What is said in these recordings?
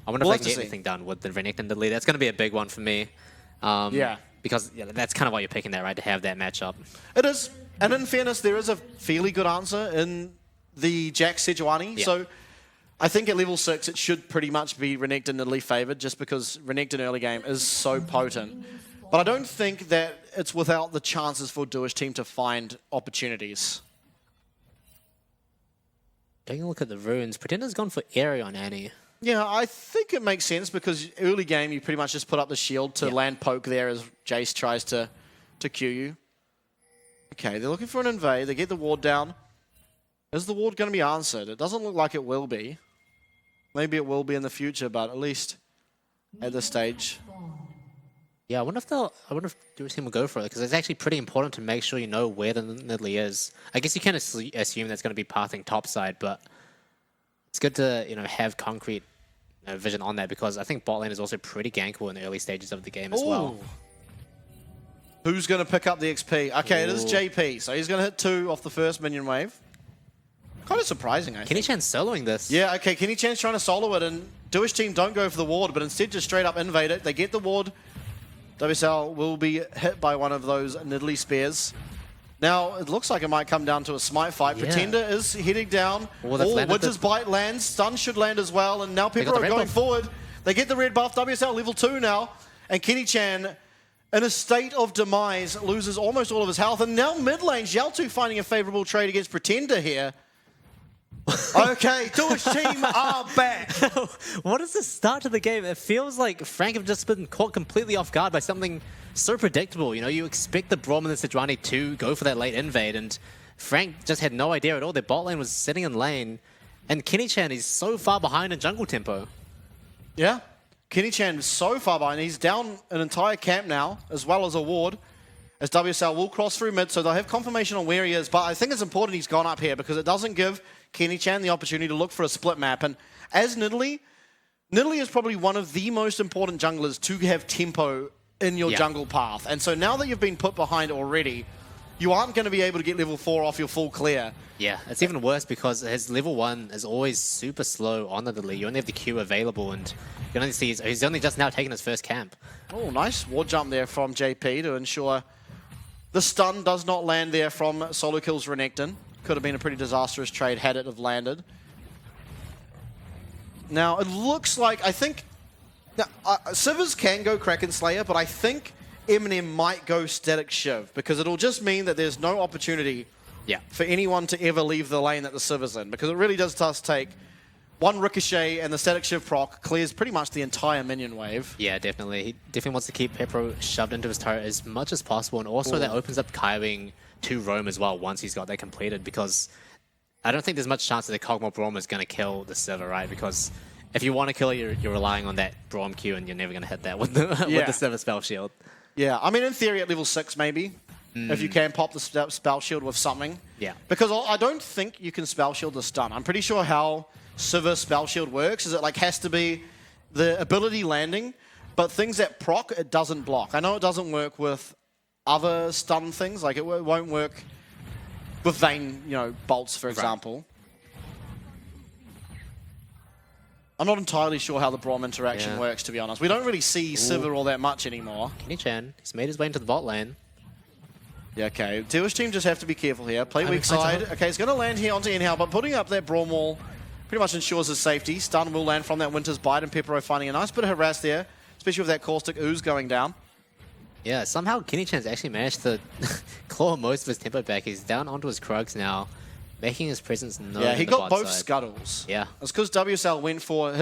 I wonder if they can get anything done with the Renekton Diddley. That's going to be a big one for me. Yeah. Because that's kind of why you're picking that, right, to have that matchup. It is. And in fairness, there is a fairly good answer in the Jack Sejuani. Yeah. So I think at level 6, it should pretty much be Renekton Diddley favored just because Renekton early game is so potent. But I don't think that it's without the chances for Dewish team to find opportunities. Taking a look at the runes, Pretender's gone for Airy on Annie. Yeah, I think it makes sense because early game you pretty much just put up the shield to land poke there as Jace tries to Q you. Okay, they're looking for an invade. They get the ward down. Is the ward going to be answered? It doesn't look like it will be. Maybe it will be in the future, but at least at this stage. Yeah, I wonder if Dewish team will go for it because it's actually pretty important to make sure you know where the Nidalee is. I guess you can assume that's going to be pathing topside, but it's good to have concrete vision on that because I think bot lane is also pretty gankable in the early stages of the game as well. Who's going to pick up the XP? Okay, it is JP, so he's going to hit 2 off the first minion wave. Kind of surprising, I think. Kenny Chan soloing this. Yeah, okay, Kenny Chan's trying to solo it, and Dewish team don't go for the ward, but instead just straight up invade it. They get the ward. WSL will be hit by one of those Nidalee spears. Now, it looks like it might come down to a smite fight. Yeah. Pretender is heading down. Winter's Bite lands. Stun should land as well. And now people are going forward. They get the red buff. WSL level 2 now. And Kenny Chan, in a state of demise, loses almost all of his health. And now mid lane, Xiaotu finding a favorable trade against Pretender here. Okay, Dewish team are back. What is the start to the game? It feels like Frank have just been caught completely off guard by something so predictable. You expect the Braum and the Sejuani to go for that late invade, and Frank just had no idea at all. Their bot lane was sitting in lane, and Kenny Chan is so far behind in jungle tempo. Yeah, Kenny Chan is so far behind. He's down an entire camp now, as well as a ward, as WSL will cross through mid, so they'll have confirmation on where he is. But I think it's important he's gone up here because it doesn't give Kenny Chan the opportunity to look for a split map. And as Nidalee is probably one of the most important junglers to have tempo in your jungle path. And so now that you've been put behind already, you aren't going to be able to get level 4 off your full clear. Yeah, it's even worse because his level 1 is always super slow on the Nidalee. You only have the Q available, and you can only see he's only just now taken his first camp. Oh, nice ward jump there from JP to ensure the stun does not land there from solo kills Renekton. Could have been a pretty disastrous trade had it have landed. Now, it looks like, I think, Sivers can go Kraken Slayer, but I think Eminem might go Static Shiv, because it'll just mean that there's no opportunity for anyone to ever leave the lane that the Sivers in, because it really does take one Ricochet, and the Static Shiv proc clears pretty much the entire minion wave. Yeah, definitely. He definitely wants to keep Pepro shoved into his turret as much as possible, and also that opens up Kaiwing to roam as well once he's got that completed, because I don't think there's much chance that the Kog'Maw Braum is going to kill the Sivir, right? Because if you want to kill it, you're relying on that Braum Q, and you're never going to hit that with the with the Sivir spell shield. Yeah, I mean, in theory, at level 6, maybe, if you can pop the spell shield with something. Yeah. Because I don't think you can spell shield the stun. I'm pretty sure how Sivir spell shield works is it like has to be the ability landing, but things that proc, it doesn't block. I know it doesn't work with other stun things, like it won't work with Vayne, bolts, for example. I'm not entirely sure how the Braum interaction works, to be honest. We don't really see Sivir all that much anymore. Kenny Chan, he's made his way into the bot lane. Yeah, okay. Dewish team just have to be careful here. Play weak side. Okay, he's going to land here onto Inhale, but putting up that Braum wall pretty much ensures his safety. Stun will land from that Winter's Bite, and Pepero finding a nice bit of harass there, especially with that Caustic Ooze going down. Yeah, somehow Kenny Chan's actually managed to claw most of his tempo back. He's down onto his Krugs now, making his presence known. Yeah, he got both side. scuttles. Yeah. It's because WSL went for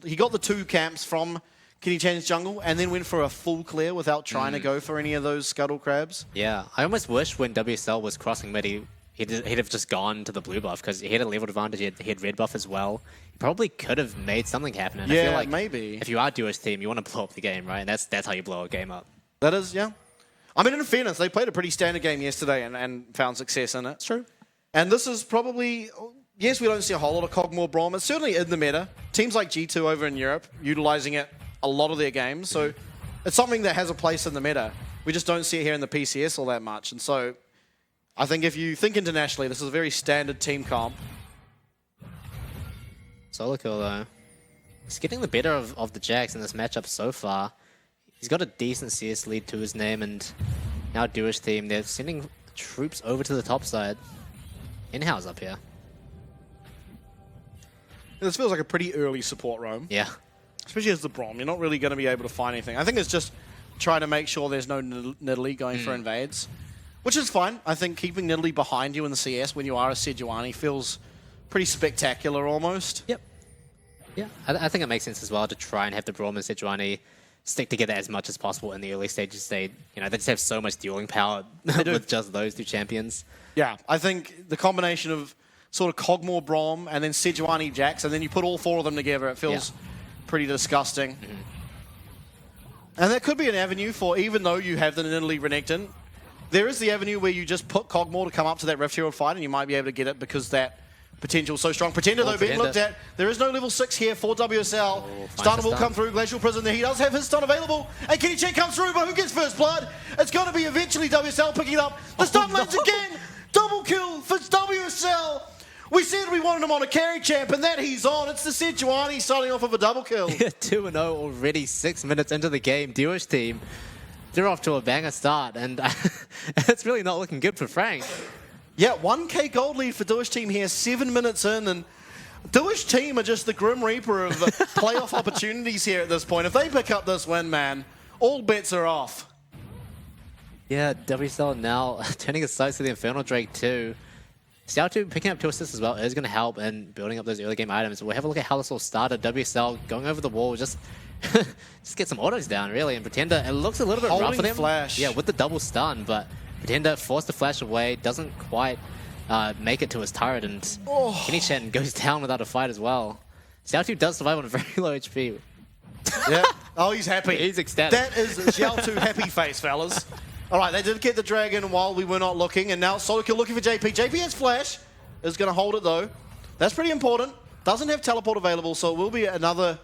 he got the 2 camps from Kenny Chan's jungle and then went for a full clear without trying to go for any of those scuttle crabs. Yeah, I almost wish when WSL was crossing mid, he'd have just gone to the blue buff because he had a level advantage, he had red buff as well. He probably could have made something happen. And I feel like maybe. If you are Dewish team, you want to blow up the game, right? And that's how you blow a game up. That is, yeah. I mean, in fairness, they played a pretty standard game yesterday and found success in it. It's true. And this is probably, yes, we don't see a whole lot of Kog'Maw Braum. It's certainly in the meta. Teams like G2 over in Europe, utilizing it a lot of their games. So it's something that has a place in the meta. We just don't see it here in the PCS all that much. And so I think if you think internationally, this is a very standard team comp. Solo kill, though. He's getting the better of the Jax in this matchup so far. He's got a decent CS lead to his name, and now Dewish team, they're sending troops over to the top side. In-house up here. This feels like a pretty early support roam. Yeah. Especially as the Brom. You're not really going to be able to find anything. I think it's just trying to make sure there's no Nidalee going for invades, which is fine. I think keeping Nidalee behind you in the CS when you are a Sejuani feels pretty spectacular almost. Yep. Yeah, I think it makes sense as well to try and have the Braum and Sejuani stick together as much as possible in the early stages. They just have so much dueling power with just those two champions. Yeah, I think the combination of sort of Cogmore Braum and then Sejuani Jax, and then you put all four of them together, it feels pretty disgusting. And that could be an avenue for, even though you have the Nidalee Renekton, there is the avenue where you just put Cogmore to come up to that Rift Herald fight, and you might be able to get it because that potential so strong. Pretender, though, being looked at. There is no level 6 here for WSL. Stunner will come through. Glacial Prison there. He does have his stun available. And Kenny Chen comes through, but who gets first blood? It's going to be eventually WSL picking it up. The stun lands again. Double kill for WSL. We said we wanted him on a carry champ, and that he's on. It's the Sejuani starting off with a double kill. 2-0 already, 6 minutes into the game. Dewish team, they're off to a banger start, and it's really not looking good for Frank. Yeah, 1k gold lead for Dewish team here, 7 minutes in, and Dewish team are just the Grim Reaper of playoff opportunities here at this point. If they pick up this win, man, all bets are off. Yeah, WSL now turning his sights to the Infernal Drake too. Xiao2 picking up 2 assists as well is going to help in building up those early game items. We'll have a look at how this all started. WSL going over the wall, just get some autos down, really. And Pretender, it looks a little bit rough for them. Flash. Yeah, with the double stun, but Pretender forced the flash away, doesn't quite make it to his turret, and Kenny Chen goes down without a fight as well. Xiao2 does survive on a very low HP. Yeah. Oh, he's happy. He's ecstatic. That is Xiao2 happy face, fellas. All right, they did get the dragon while we were not looking, and now Solokill looking for JP. JP has flash, is going to hold it though. That's pretty important. Doesn't have teleport available, so it will be another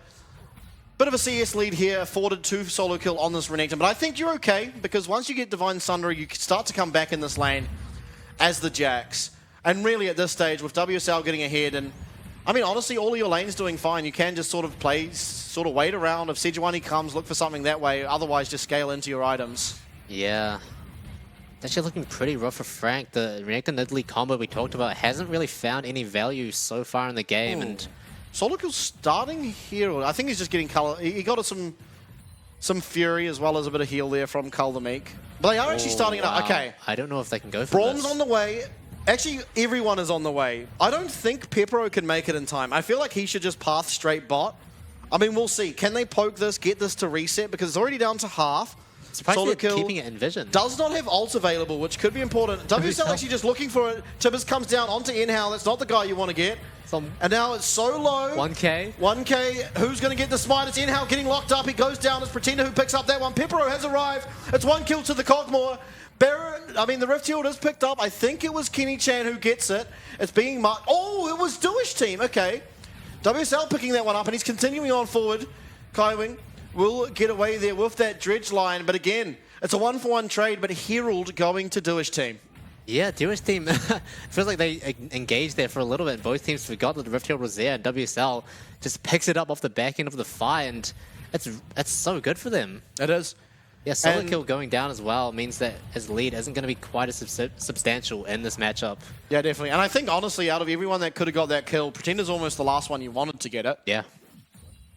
bit of a CS lead here afforded to Solokill on this Renekton. But I think you're okay, because once you get Divine Sunder, you start to come back in this lane as the Jax. And really at this stage, with WSL getting ahead, and I mean, honestly, all of your lanes doing fine. You can just sort of play, sort of wait around. If Sejuani comes, look for something that way. Otherwise, just scale into your items. Yeah. It's actually looking pretty rough for Frank. The Renekton Nidalee combo we talked about hasn't really found any value so far in the game. And Solokill's starting here. I think he's just getting color. He got some fury as well as a bit of heal there from Cull the Meek. But they are actually starting it up. Okay. I don't know if they can go for Braum's this. on the way. Actually, everyone is on the way. I don't think Pepero can make it in time. I feel like he should just path straight bot. I mean, we'll see. Can they poke this, get this to reset? Because it's already down to half. Surprised they're keeping it in vision. Does not have ult available, which could be important. WSL actually just looking for it. Tibbers comes down onto Inhal. That's not the guy you want to get. And now it's so low. 1k. 1k. Who's going to get the smite? It's Inhal getting locked up. He goes down. It's Pretender who picks up that one. Pepero has arrived. It's 1 kill to the Cogmore. The Rift Shield is picked up. I think it was Kenny Chan who gets it. It's being marked. Oh, it was Dewish team. Okay. WSL picking that one up, and he's continuing on forward. Kaiwing will get away there with that dredge line, but again, it's a 1-for-1 trade, but Herald going to Dewish team. Yeah, Dewish team feels like they engaged there for a little bit. Both teams forgot that the Rift Shield was there, and WSL just picks it up off the back end of the fight, and it's so good for them. It is. Yeah, Solokill going down as well means that his lead isn't going to be quite as substantial in this matchup. Yeah, definitely. And I think, honestly, out of everyone that could have got that kill, Pretender's almost the last one you wanted to get it. Yeah.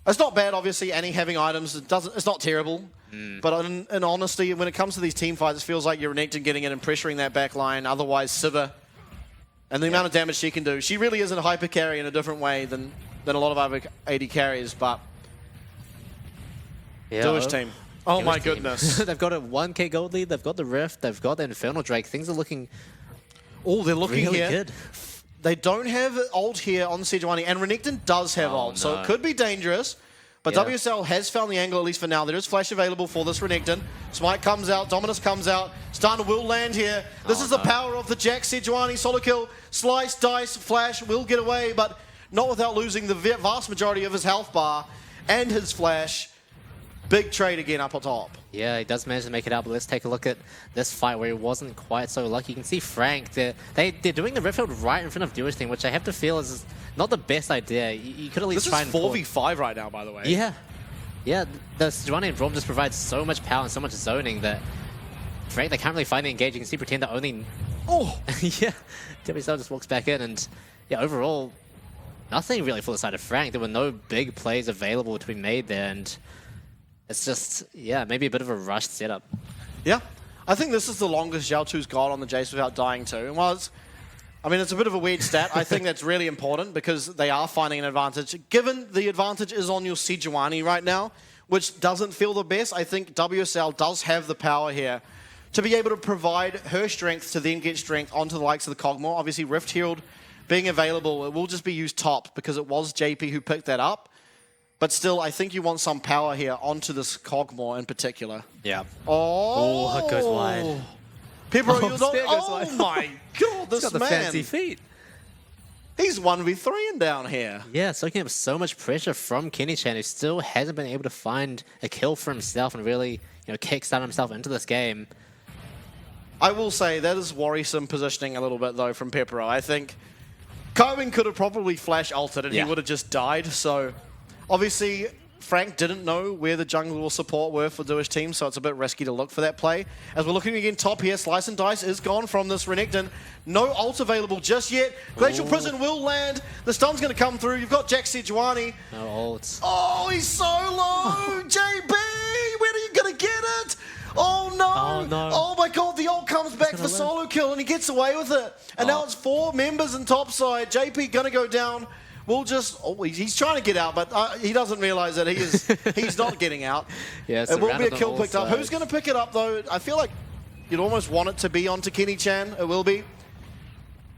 It's not bad, obviously, Annie having items. It's not terrible. But in honesty, when it comes to these team fights, it feels like you're Renekton getting in and pressuring that back line. Otherwise, Siva, and the amount of damage she can do. She really is a hyper carry in a different way than a lot of other AD carries, but Dewish team. Oh my goodness. They've got a 1k gold lead, they've got the Rift, they've got the Infernal Drake. Things are looking they're looking really here. good. They don't have ult here on Sejuani, and Renekton does have ult, so it could be dangerous. But WSL has found the angle, at least for now. There is flash available for this Renekton. Smite comes out, Dominus comes out, Stunner will land here. This is the power of the Jax Sejuani. Solokill, slice, dice, flash, will get away, but not without losing the vast majority of his health bar and his flash. Big trade again up on top. Yeah, he does manage to make it out, but let's take a look at this fight where he wasn't quite so lucky. You can see Frank, they're doing the Rift Field right in front of Dewish team, which I have to feel is not the best idea. You could at least This try is and 4v5 right now, by the way. Yeah. Yeah, the Sejuani and Braum just provide so much power and so much zoning that Frank, they can't really find the engage. You can see Pretender only... Oh! Yeah, WSL just walks back in and, yeah, overall, nothing really for the side of Frank. There were no big plays available to be made there, and it's just, yeah, maybe a bit of a rushed setup. Yeah. I think this is the longest Zhao Tu's got on the Jace without dying too. And while it's, I mean, it's a bit of a weird stat. I think that's really important because they are finding an advantage. Given the advantage is on your Sejuani right now, which doesn't feel the best, I think WSL does have the power here to be able to provide her strength to then get strength onto the likes of the Cogmore. Obviously, Rift Herald being available, it will just be used top because it was JP who picked that up. But still, I think you want some power here onto this Cogmore in particular. Yeah. Oh, it goes wide. Pipero, Oh, you're not... Spear goes Oh wide. my god, this He's got the man. fancy feet. He's 1v3 down here. Yeah, soaking up so much pressure from Kenny Chan, who still hasn't been able to find a kill for himself and really, kickstart himself into this game. I will say that is worrisome positioning a little bit, though, from Pepero. I think Kaiwing could have probably flash ulted and he would have just died. So, obviously, Frank didn't know where the jungle or support were for Dewish team, so it's a bit risky to look for that play. As we're looking again top here, Slice and Dice is gone from this Renekton. No ult available just yet. Glacial Prison will land. The stun's going to come through. You've got Jack Sejuani. No ults. Oh, he's so low! JB, when are you going to get it? Oh no! Oh, no. Oh my god, the ult comes back for solo kill and he gets away with it. And now it's 4 members in top side. JP gonna go down. We'll just... Oh, he's trying to get out, but he doesn't realize that he's not getting out. Yeah, it will be a kill picked up. Who's gonna pick it up though? I feel like you'd almost want it to be onto Kenny Chan. It will be.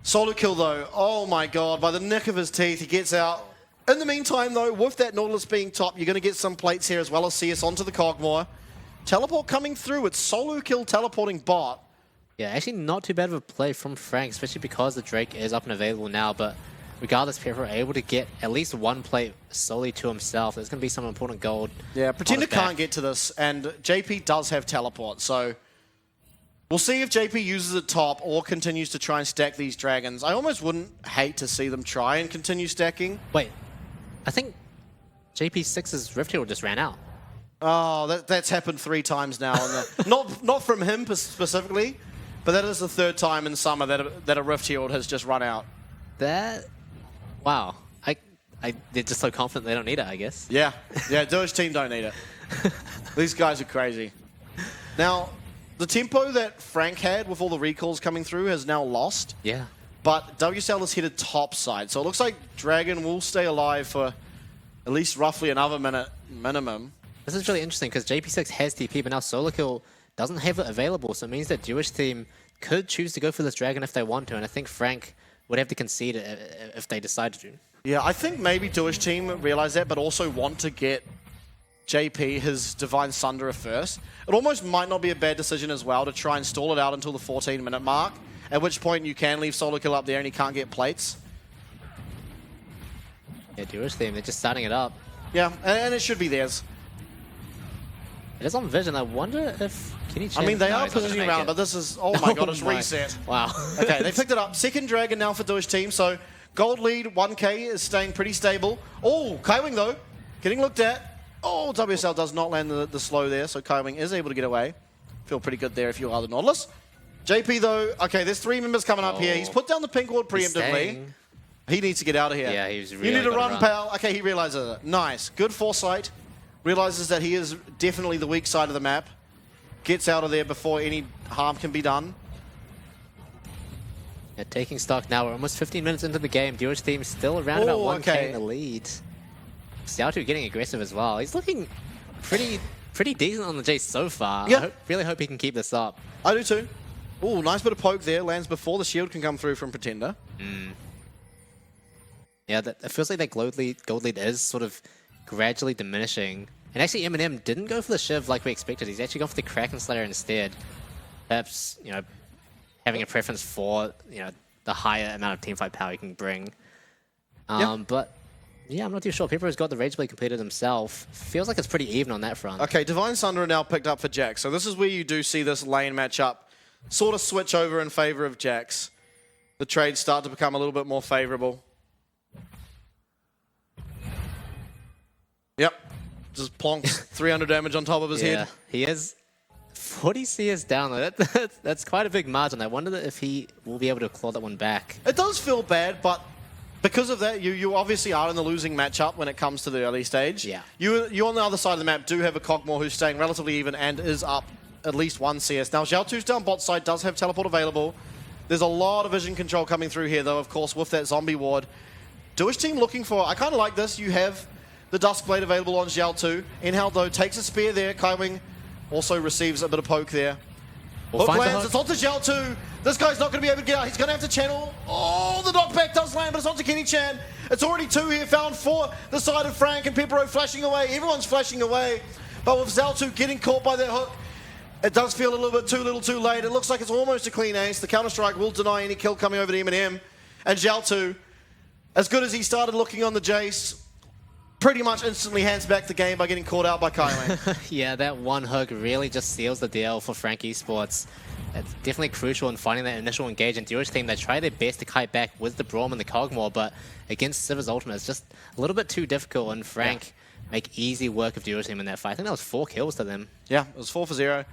Solo kill though. Oh my god, by the nick of his teeth, he gets out. In the meantime though, with that Nautilus being top, you're gonna get some plates here as well as CS onto the Cogmore. Teleport coming through. It's solo kill teleporting bot. Yeah, actually not too bad of a play from Frank, especially because the Drake is up and available now, but regardless, Pepper are able to get at least one play solely to himself. There's going to be some important gold. Yeah, Pretender can't get to this, and JP does have teleport, so we'll see if JP uses it top or continues to try and stack these dragons. I almost wouldn't hate to see them try and continue stacking. Wait, I think JP6's Rift Herald just ran out. Oh, that's happened 3 times now. Not from him specifically, but that is the 3rd time in summer that a Rift Herald has just run out. Wow. They're just so confident they don't need it, I guess. Yeah, Dewish team don't need it. These guys are crazy. Now, the tempo that Frank had with all the recalls coming through has now lost. Yeah. But WSL is headed top side, so it looks like Dragon will stay alive for at least roughly another minute minimum. This is really interesting because JP6 has TP, but now Solo Kill doesn't have it available, so it means that Dewish team could choose to go for this Dragon if they want to, and I think Frank would have to concede it if they decided to. Yeah, I think maybe Dewish team realize that, but also want to get JP his Divine Sunderer first. It almost might not be a bad decision as well to try and stall it out until the 14-minute mark, at which point you can leave Solo Kill up there and he can't get plates. Yeah, Dewish team, they're just starting it up. Yeah, and it should be theirs. It is on Vision. I wonder if Kenny Chan... I mean, they are positioning around, but this is... Oh my god, it's reset. Wow. Okay, they picked it up. Second Dragon now for Dewish team, so gold lead, 1k is staying pretty stable. Oh, Kaiwing though, getting looked at. Oh, WSL does not land the slow there, so Kaiwing is able to get away. Feel pretty good there if you are the Nautilus. JP though, okay, there's 3 members coming up here. He's put down the pink ward preemptively. He needs to get out of here. Yeah, he's really You need to run, run, pal. Okay, he realizes it. Nice. Good foresight. Realizes that he is definitely the weak side of the map. Gets out of there before any harm can be done. Yeah, taking stock now. We're almost 15 minutes into the game. Dewish team still around about 1k in the lead. Xiaotu getting aggressive as well. He's looking pretty decent on the Jace so far. Yeah. Really hope he can keep this up. I do too. Oh, nice bit of poke there. Lands before the shield can come through from Pretender. Yeah, it feels like that gold lead is sort of gradually diminishing. And actually, Eminem didn't go for the Shiv like we expected. He's actually gone for the Kraken Slayer instead. Perhaps, having a preference for, the higher amount of teamfight power he can bring. But, yeah, I'm not too sure. Pepper has got the Rage Blade completed himself. Feels like it's pretty even on that front. Okay, Divine Sunderer now picked up for Jax. So this is where you do see this lane matchup sort of switch over in favor of Jax. The trades start to become a little bit more favorable. Yep. Just plonks 300 damage on top of his head. He is 40 CS down. That's quite a big margin. I wonder if he will be able to claw that one back. It does feel bad, but because of that, you obviously are in the losing matchup when it comes to the early stage. Yeah. You on the other side of the map do have a Cogmore who's staying relatively even and is up at least 1 CS. Now, Zhao2's down bot side, does have teleport available. There's a lot of vision control coming through here, though, of course, with that zombie ward. Dewish team looking for... I kind of like this. You have the Duskblade available on Zhao2. Inhal, though, takes a spear there. Kaiwing also receives a bit of poke there. Hook lands. It's onto Zhao2. This guy's not going to be able to get out. He's going to have to channel. Oh, the knockback does land, but it's onto Kenny Chan. It's already 2 here, found for the side of Frank and Pepero flashing away. Everyone's flashing away. But with Zhao2 getting caught by that hook, it does feel a little bit too little too late. It looks like it's almost a clean ace. The Counter-Strike will deny any kill coming over to M&M. And Zhao2, as good as he started looking on the Jace, pretty much instantly hands back the game by getting caught out by Kaiwing. Yeah, that one hook really just seals the deal for Frank Esports. It's definitely crucial in finding that initial engage. And Dewish team, they try their best to kite back with the Braum and the Cogmore, but against Siv's ultimate, it's just a little bit too difficult, and Frank make easy work of Dewish team in that fight. I think that was 4 kills to them. Yeah, it was 4 for 0.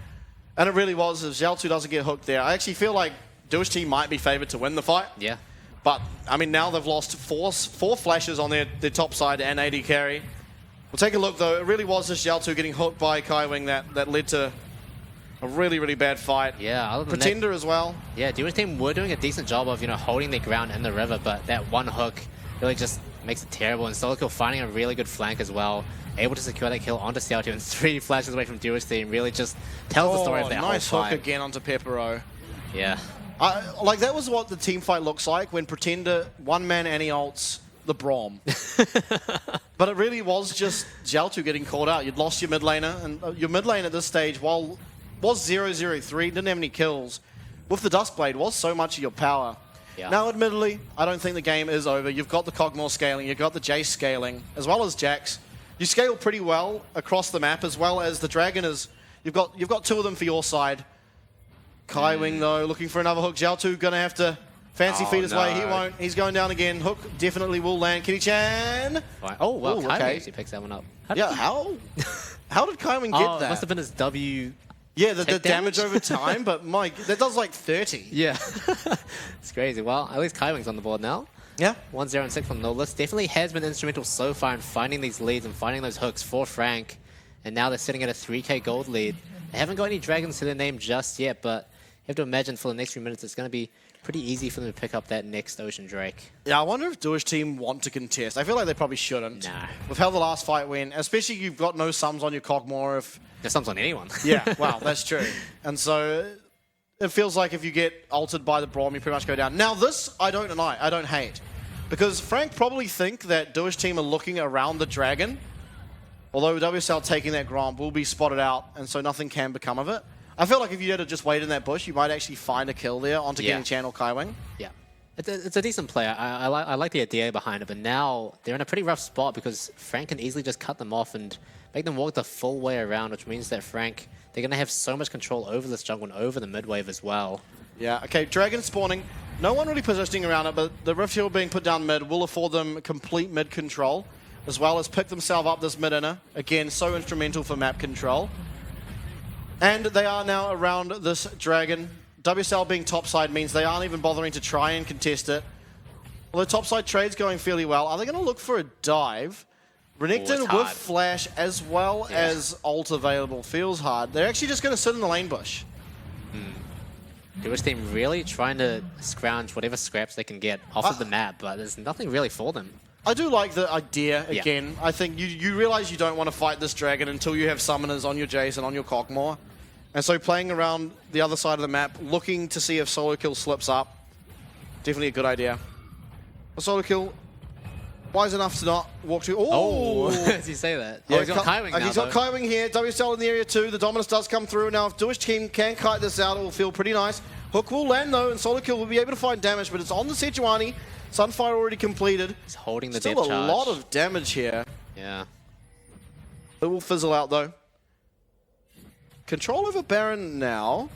And it really was. If Zhao2 doesn't get hooked there, I actually feel like Dewish team might be favored to win the fight. Yeah. But, I mean, now they've lost four flashes on their top side and AD carry. We'll take a look, though. It really was just Zhao2 getting hooked by Kaiwing that led to a really, really bad fight. Yeah, other than Pretender as well. Yeah, Dewish team were doing a decent job of, holding their ground in the river, but that one hook really just makes it terrible. And Solokill finding a really good flank as well, able to secure that kill onto Zhao2, and 3 flashes away from Dewish team really just tells the story of that whole fight. Nice hook again onto Pepero. Yeah. Like, that was what the team fight looks like when Pretender one-man anti-ults the Braum. But it really was just Zhao2 getting called out. You'd lost your mid laner, and your mid lane at this stage, while was 0-0-3, didn't have any kills, with the Duskblade was so much of your power. Yeah. Now, admittedly, I don't think the game is over. You've got the Cogmore scaling, you've got the Jace scaling, as well as Jax. You scale pretty well across the map, as well as the Dragon is... You've got 2 of them for your side. Kaiwing, though, looking for another hook. Zhao2 going to have to fancy feed his way. He won't. He's going down again. Hook definitely will land. Kenny Chan. Right. Oh, well, Kaiwing actually picks that one up. How did Kaiwing get that? It must have been his W... Yeah, the damage over time, but Mike, that does like 30. Yeah. It's crazy. Well, at least Kaiwing's on the board now. Yeah. 1-0-6 on Nolus. Definitely has been instrumental so far in finding these leads and finding those hooks for Frank. And now they're sitting at a 3k gold lead. They haven't got any dragons to their name just yet, but you have to imagine for the next few minutes it's going to be pretty easy for them to pick up that next Ocean Drake. Yeah, I wonder if Dewish team want to contest. I feel like they probably shouldn't. Nah. With how the last fight went, especially you've got no sums on your Cogmore. No sums on anyone. Yeah, wow, that's true. And so it feels like if you get ulted by the Braum, you pretty much go down. Now this, I don't deny, I don't hate. Because Frank probably think that Dewish team are looking around the Dragon, although WSL taking that Gromp will be spotted out, and so nothing can become of it. I feel like if you had to just wait in that bush, you might actually find a kill there onto getting Channel Kaiwing. Yeah. It's a decent player. I like the idea behind it, but now they're in a pretty rough spot because Frank can easily just cut them off and make them walk the full way around, which means that Frank, they're going to have so much control over this jungle and over the mid wave as well. Yeah, okay, Dragon spawning. No one really positioning around it, but the Rift Shield being put down mid will afford them complete mid control, as well as pick themselves up this mid inner. Again, so instrumental for map control. And they are now around this Dragon. WSL being topside means they aren't even bothering to try and contest it. Although topside trade's going fairly well. Are they going to look for a dive? Renekton with flash as well as ult available. Feels hard. They're actually just going to sit in the lane bush. Dewish team really trying to scrounge whatever scraps they can get off of the map, but there's nothing really for them. I do like the idea, again. I think you realize you don't want to fight this Dragon until you have summoners on your Jace and on your Cogmore. And so playing around the other side of the map, looking to see if solo kill slips up, definitely a good idea. A solo kill, wise enough to not walk too... Oh! As you say that. Yeah, he's got Kaiwing now, he's got Kaiwing here. WSL in the area too. The Dominus does come through. Now, if Dewish team can kite this out, it will feel pretty nice. Hook will land though, and solo kill will be able to find damage, but it's on the Sejuani. Sunfire already completed. He's holding the depth charge. Still a lot of damage here. Yeah. It will fizzle out though. Control over Baron now.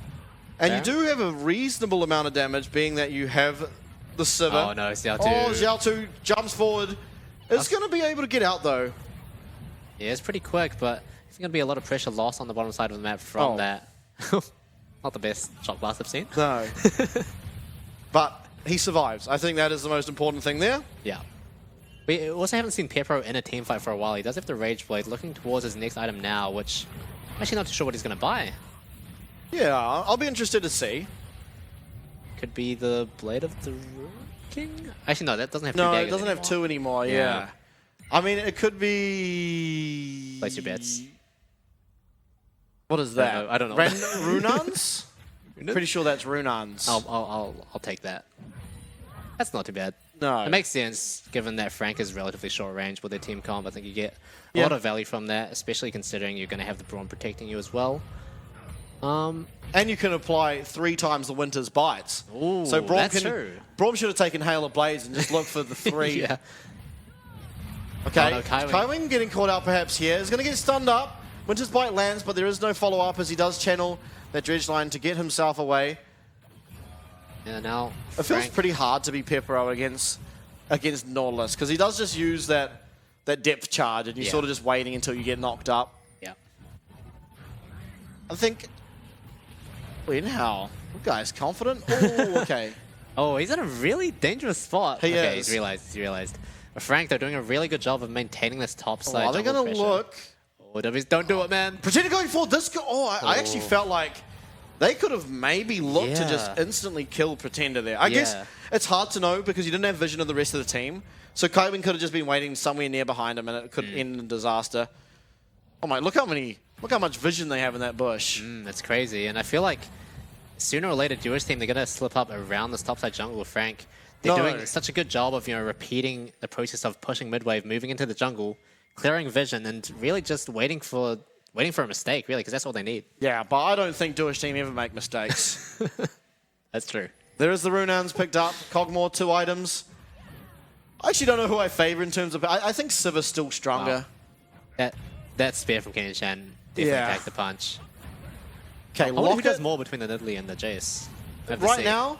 And you do have a reasonable amount of damage, being that you have the Sivir. Oh no, Zhao2. Oh, Zhao2 jumps forward. It's going to be able to get out though. Yeah, it's pretty quick, but it's going to be a lot of pressure lost on the bottom side of the map from that. Not the best shot blast I've seen. No. But he survives. I think that is the most important thing there. Yeah. We also haven't seen Pepro in a team fight for a while. He does have the Rage Blade, looking towards his next item now, which I'm actually not too sure what he's going to buy. Yeah, I'll be interested to see. Could be the Blade of the Ruin King? Actually, no, that doesn't have two No, daggers it doesn't anymore. have two anymore, yeah. I mean, it could be... Place your bets. What is that? I don't know. Runans? Pretty sure that's Runans. I'll take that. That's not too bad. No. It makes sense, given that Frank is relatively short range with their team comp. I think you get a lot of value from that, especially considering you're going to have the Brawn protecting you as well. And you can apply 3 times the Winter's Bites. Ooh, so Braum true. Braum should have taken Hail of Blades and just looked for the 3. Yeah. Okay, Oh, no, Kaiwing getting caught out perhaps here. Is going to get stunned up. Winter's Bite lands, but there is no follow-up as he does channel that dredge line to get himself away. Yeah, now It feels pretty hard to be Pepero against Nautilus, because he does just use that depth charge, and you're sort of just waiting until you get knocked up. Yeah. I think... Wait, how? That guy's confident? Oh, okay. Oh, he's in a really dangerous spot. He okay, is. he's realized. But Frank, they're doing a really good job of maintaining this top side. Are they going to look? Oh, W's, don't do it, man. Pretender going forward. I actually felt like they could have maybe looked to just instantly kill Pretender there. I guess it's hard to know because you didn't have vision of the rest of the team. So Kaiwing could have just been waiting somewhere near behind him and it could end in disaster. Oh my, look how much vision they have in that bush. That's crazy. And I feel like sooner or later, Dewish team, they're going to slip up around this topside jungle with Frank. They're doing such a good job of, repeating the process of pushing mid-wave, moving into the jungle, clearing vision, and really just waiting for a mistake, really, because that's all they need. Yeah, but I don't think Dewish team ever make mistakes. That's true. There is the Runans picked up. Cogmore, 2 items. I actually don't know who I favor in terms of... I think Siva's still stronger. Wow. That spear from Kenny Chan definitely packed the punch. Okay, I wonder who does more between the Nidalee and the Jace. Right now?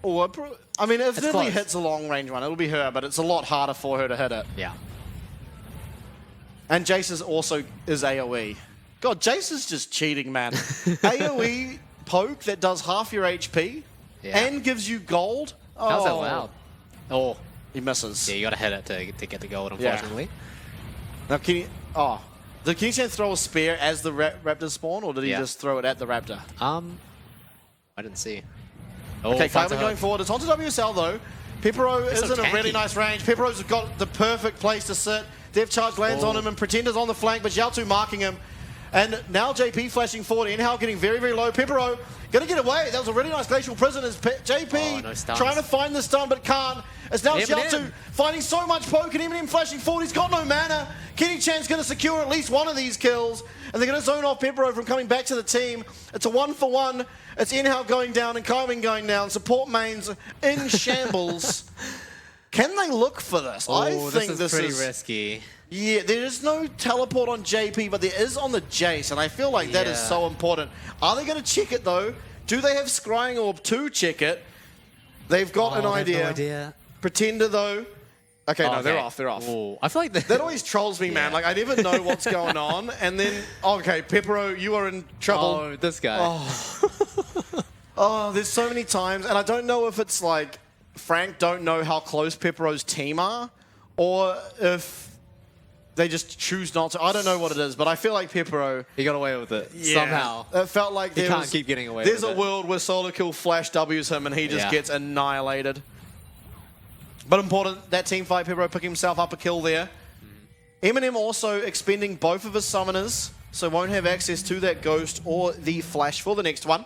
I mean, if It's Nidalee close. hits a long range one, it'll be her, but it's a lot harder for her to hit it. Yeah. And Jace is AoE. God, Jace is just cheating, man. AoE poke that does half your HP and gives you gold. How's that allowed? Oh. He misses. Yeah, you gotta hit it to get the gold, unfortunately. Now, did Kenny Chan throw a spear as the raptor spawn, or did he just throw it at the raptor? I didn't see. Oh, Okay, Kaiwing going forward. It's onto WSL, though. Pepero is in a really nice range. Pepero's got the perfect place to sit. Depth charge lands on him, and Pretender's on the flank, but Xiaotu marking him. And now JP flashing forward. Inhal getting very, very low. Pepero going to get away. That was a really nice Glacial Prison as JP trying to find the stun, but can't. It's now Xiaotu finding so much poke, and Eminem flashing forward. He's got no mana. Kenny Chan's going to secure at least one of these kills, and they're going to zone off Pepero from coming back to the team. It's a 1-for-1. It's Inhal going down and Kaiwing going down. Support mains in shambles. Can they look for this? Oh, I think this is pretty risky. Yeah, there is no teleport on JP, but there is on the Jace, and I feel like that is so important. Are they going to check it, though? Do they have Scrying Orb to check it? They've got an idea. No idea. Pretender, though. Okay, no, they're off. Ooh, I feel like that always trolls me, man. Like, I never know what's going on, and then, okay, Pepero, you are in trouble. Oh, this guy. Oh, there's so many times, and I don't know if it's like Frank don't know how close Peppero's team are, or if they just choose not to. I don't know what it is, but I feel like Pepero... He got away with it somehow. It felt like he can't keep getting away with it. There's a world where solo kill flash W's him and he just gets annihilated. But important, that team fight, Pepero picking himself up a kill there. Eminem also expending both of his summoners, so won't have access to that ghost or the flash for the next one.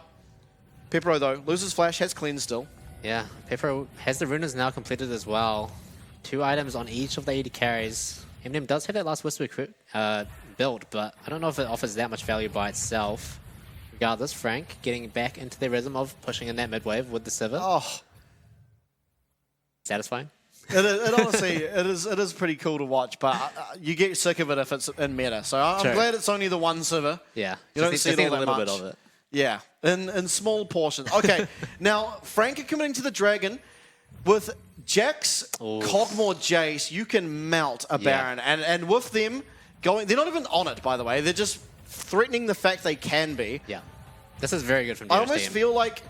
Pepero, though, loses flash, has cleanse still. Yeah, Pepero has the runas now completed as well. 2 items on each of the AD carries. Eminem does have that last Whisper build, but I don't know if it offers that much value by itself. Regardless, Frank getting back into the rhythm of pushing in that mid-wave with the Sivir. Oh. Satisfying? It honestly, it is pretty cool to watch, but you get sick of it if it's in meta. So I'm glad it's only the one Sivir. Yeah. You don't see it all that little much. bit of it. Yeah, in small portions. Okay, now Frank are committing to the Dragon. With Jax, Cogmore, Jace, you can melt a Baron. And with them, going. They're not even on it, by the way. They're just threatening the fact they can be. Yeah. This is very good from Dewish I almost team. feel like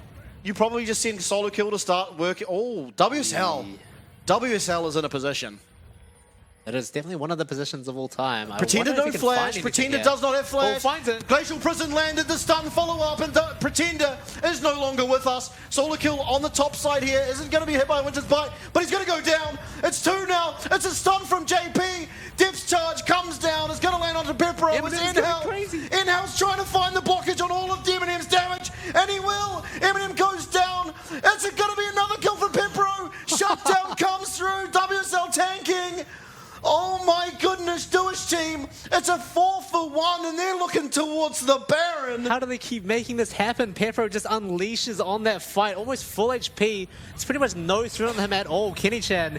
you probably just send solo kill to start working. Oh, WSL. WSL is in a position. It is definitely one of the positions of all time. Pretender no flash. Pretender does not have flash. Oh, finds it. Glacial Prison landed the stun follow-up, and Pretender is no longer with us. Solo kill on the top side here. Isn't going to be hit by Winter's Bite, but he's going to go down. It's 2 now. It's a stun from JP. Depth charge comes down. It's going to land onto Pepro. It's Inhale. Inhale's trying to find the blockage on all of Eminem's damage, and he will. Eminem goes down. It's going to be another kill for Pepro. Shutdown comes through. WSL tanking. Oh my goodness, Dewish team. It's a 4-for-1 and they're looking towards the Baron. How do they keep making this happen? Pepro just unleashes on that fight, almost full HP. It's pretty much no threat on him at all. Kenny-chan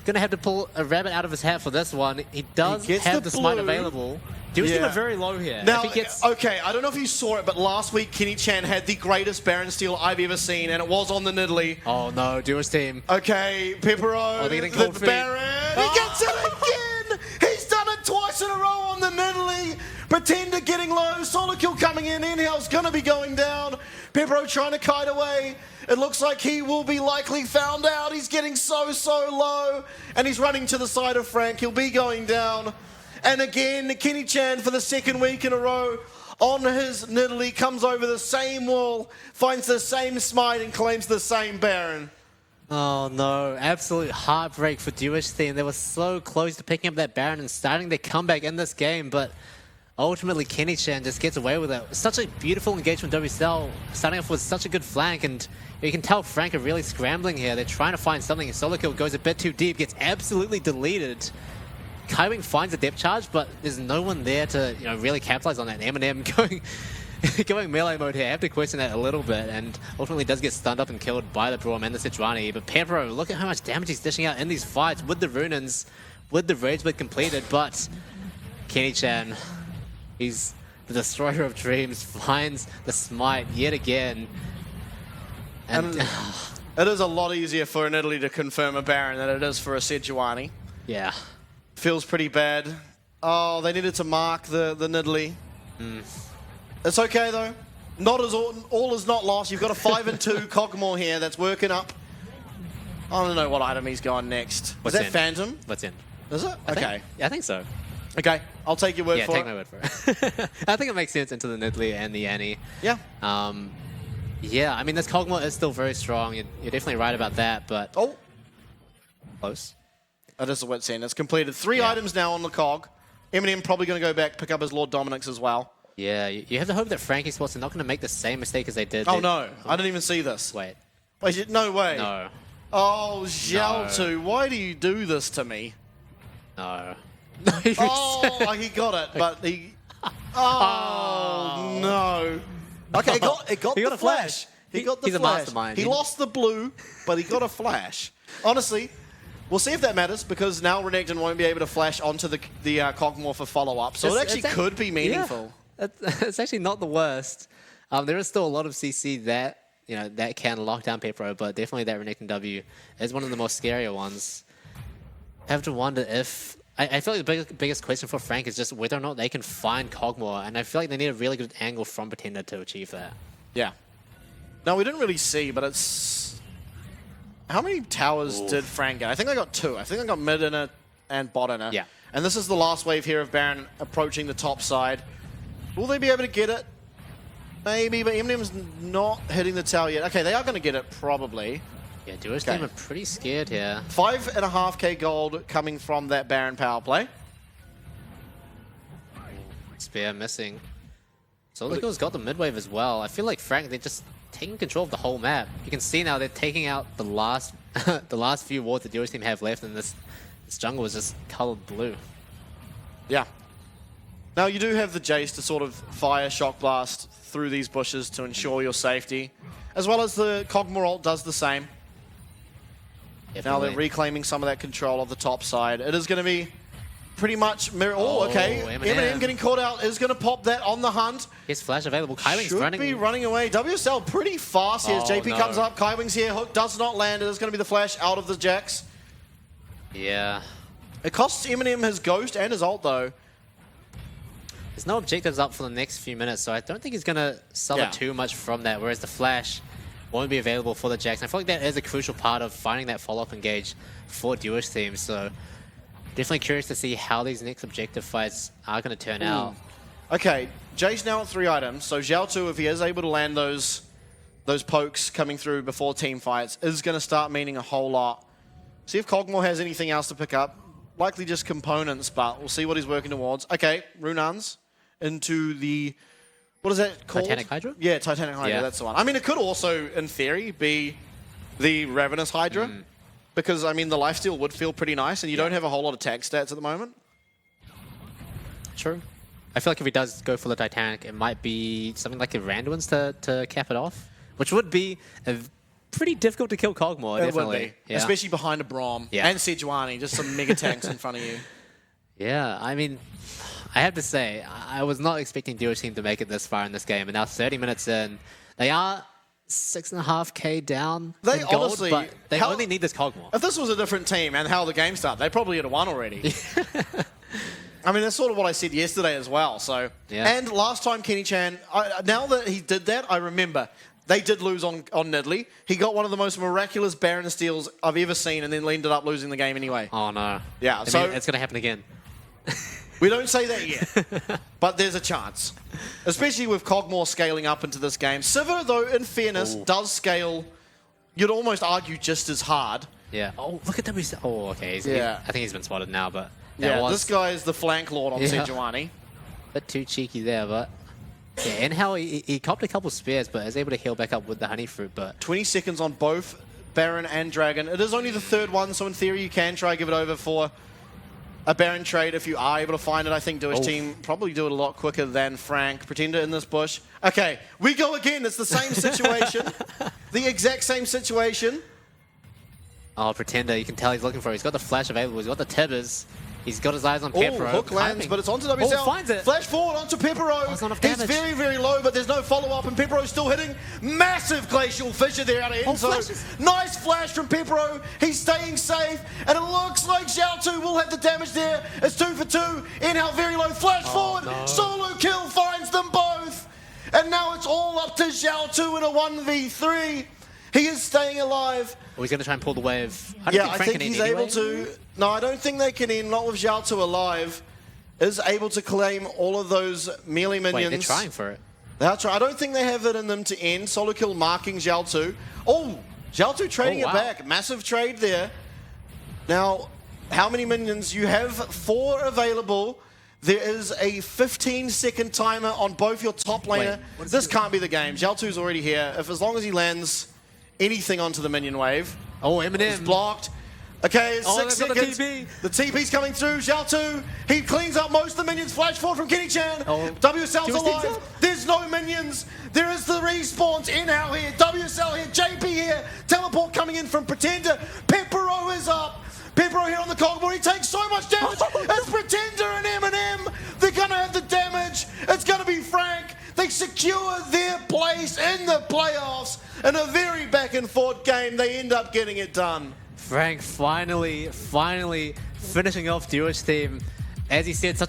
gonna have to pull a rabbit out of his hat for this one. He does have the smite available. Dewish team are very low here. Now, okay, I don't know if you saw it, but last week Kenny-chan had the greatest Baron steal I've ever seen, and it was on the Nidalee. Oh no, Dewish team. Okay, Pepro, the Baron, he gets it again! He's done it twice in a row on the Nidalee. Pretender getting low, solo kill coming in, Inhale's gonna be going down. Pepro trying to kite away. It looks like he will be likely found out. He's getting so low, and he's running to the side of Frank. He'll be going down. And again, Kenny-chan for the second week in a row on his Nidalee comes over the same wall, finds the same smite and claims the same Baron. Oh no, absolute heartbreak for Dewish team. They were so close to picking up that Baron and starting their comeback in this game, but ultimately Kenny-chan just gets away with it. Such a beautiful engagement from WSL, starting off with such a good flank, and you can tell Frank are really scrambling here. They're trying to find something. Solo kill goes a bit too deep, gets absolutely deleted. Kaiwing finds a depth charge, but there's no one there to really capitalize on that. Eminem going melee mode here. I have to question that a little bit, and ultimately does get stunned up and killed by the Braum and the Sejuani. But Pepro, look at how much damage he's dishing out in these fights with the Runins, with the Rage Blade completed. But Kenny-chan, he's the destroyer of dreams, finds the smite yet again. And it is a lot easier for an Italy to confirm a Baron than it is for a Sejuani. Yeah. Feels pretty bad. Oh, they needed to mark the Nidalee. It's okay though. Not as all is not lost. You've got a 5-2 Cogmore here that's working up. I don't know what item he's gone next. What's is that in? Phantom? What's in? Is it? Okay. I think so. Okay, I'll take your word for it. Yeah, take my word for it. I think it makes sense into the Nidalee and the Annie. Yeah. Yeah, I mean, this Cogmore is still very strong. You're definitely right about that, but... Oh. Close. That is a wet scene. It's completed 3 items now on the Cog. Eminem probably going to go back, pick up his Lord Dominic's as well. Yeah, you have to hope that Frankie Sports are not going to make the same mistake as they did. Oh, no. I didn't even see this. Wait, no way. no. Oh, Xiaotu, why do you do this to me? No. Oh, he got it, but he... Oh, no. Okay, it got the flash. He got the He's flash. a mastermind. He lost the blue, but he got a flash. Honestly, we'll see if that matters, because now Renekton won't be able to flash onto the Cogmore for follow-up, so it actually could be meaningful. Yeah, it's actually not the worst. There is still a lot of CC that that can lock down Pepro, but definitely that Renekton W is one of the most scarier ones. I have to wonder if... I feel like the biggest question for Frank is just whether or not they can find Cogmore, and I feel like they need a really good angle from Pretender to achieve that. Yeah. No, we didn't really see, but it's... How many towers did Frank get? I think I got 2. I think I got mid inner and bot inner. Yeah. And this is the last wave here of Baron approaching the top side. Will they be able to get it? Maybe, but Eminem's not hitting the tower yet. Okay, they are going to get it, probably. Yeah, Dewish team are pretty scared here. 5.5k gold coming from that Baron power play. Spear missing. Solico's got the mid wave as well. I feel like Frank, they're just taking control of the whole map. You can see now they're taking out the last the last few wards the Dewish team have left, and this jungle is just colored blue. Yeah. Now you do have the Jace to sort of fire Shock Blast through these bushes to ensure your safety, as well as the Cogmore ult does the same. Definitely. Now they're reclaiming some of that control of the top side. It is going to be pretty much mirror. Oh, okay. Eminem getting caught out is going to pop that on the hunt. His flash available. Kaiwing's Should be running away. WSL pretty fast here as JP comes up. Kaiwing's here. Hook does not land. It is going to be the flash out of the Jax. Yeah. It costs Eminem his ghost and his ult though. There's no objectives up for the next few minutes, so I don't think he's going to suffer too much from that, whereas the flash won't be available for the Jackson. I feel like that is a crucial part of finding that follow-up engage for Dewish team, so definitely curious to see how these next objective fights are going to turn out. Okay, Jay's now at 3 items, so Xiao2, if he is able to land those pokes coming through before team fights, is going to start meaning a whole lot. See if Cogmore has anything else to pick up. Likely just components, but we'll see what he's working towards. Okay, Runans into the... What is that called? Titanic Hydra? Yeah, Titanic Hydra, that's the one. I mean, it could also, in theory, be the Ravenous Hydra, because, I mean, the lifesteal would feel pretty nice, and you don't have a whole lot of tag stats at the moment. True. I feel like if he does go for the Titanic, it might be something like a Randuin's to cap it off, which would be pretty difficult to kill Cogmore, definitely. It would be, especially behind a Braum and Sejuani, just some mega tanks in front of you. Yeah, I mean, I have to say, I was not expecting Dewish team to make it this far in this game, and now 30 minutes in, they are 6.5k down in gold, honestly, but they only need this Cogmore. If this was a different team and how the game started, they probably would have won already. I mean, that's sort of what I said yesterday as well. So, and last time Kenny Chan, now that he did that, I remember they did lose on Nidalee. He got one of the most miraculous Baron steals I've ever seen, and then ended up losing the game anyway. Oh no! Yeah, so it's going to happen again. We don't say that yet, but there's a chance, especially with Cogmore scaling up into this game. Sivir, though, in fairness, does scale. You'd almost argue just as hard. Yeah. Oh, look at W6D2. Oh, okay. I think he's been spotted now, but this guy is the flank lord on Sejuani. A bit too cheeky there, but yeah. And how he copped a couple spears, but is able to heal back up with the honey fruit. But 20 seconds on both Baron and Dragon. It is only the third one, so in theory you can try to give it over for a Baron trade if you are able to find it. I think Dewish team probably do it a lot quicker than Frank. Pretender in this bush. Okay, we go again. It's the same situation. The exact same situation. Oh, Pretender, you can tell he's looking for it. He's got the flash available. He's got the Tibbers. He's got his eyes on Pepero. Hook lands, but it's onto WSL. Finds it. Flash forward onto Pepero. He's very, very low, but there's no follow-up, and Pepero's still hitting. Massive Glacial Fissure there out of end zone. Nice flash from Pepero. He's staying safe, and it looks like Xiao2 will have the damage there. It's 2 for 2. In-out very low. Flash forward. No. Solo kill finds them both. And now it's all up to Xiao2 in a 1v3. He is staying alive. Oh, he's going to try and pull the wave. I think he's able to. No, I don't think they can end. Not with Xiao2 alive. Is able to claim all of those melee minions. Wait, they're trying for it. That's right. I don't think they have it in them to end. Solo kill marking Xiao2. Oh, Xiao2 trading it back. Massive trade there. Now, how many minions? You have 4 available. There is a 15-second timer on both your top laner. This can't be the game. Xiao2's already here. As long as he lands anything onto the minion wave. Oh, Eminem. It's blocked. Okay, it's 6 seconds. The TP's coming through. Xiao2, he cleans up most of the minions. Flash forward from Kenny Chan. WSL's alive. There's no minions. There is the respawns in out here. WSL here. JP here. Teleport coming in from Pretender. Pepero is up. Pepero here on the Cogmore. He takes so much damage. It's Pretender and Eminem. They're going to have the damage. It's going to be Frank. They secure their place in the playoffs. In a very back and forth game, they end up getting it done. Frank finally finishing off Dewish team. As he said, such